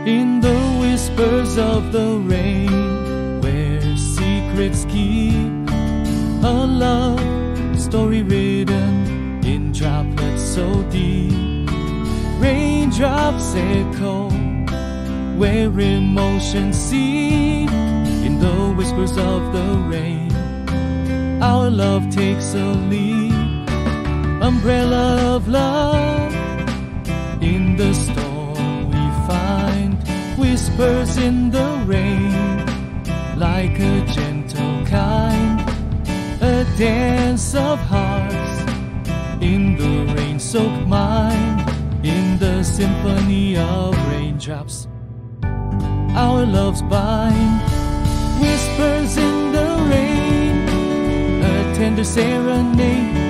In the whispers of the rain, where secrets keep, a love story written in droplets so deep. Raindrops echo where emotions seep. In the whispers of the rain, our love takes a leap. Umbrella of love, in the storm we find whispers in the rain, like a gentle kind, a dance of hearts in the rain-soaked mind. In the symphony of raindrops, our loves bind. Whispers in the rain, a tender serenade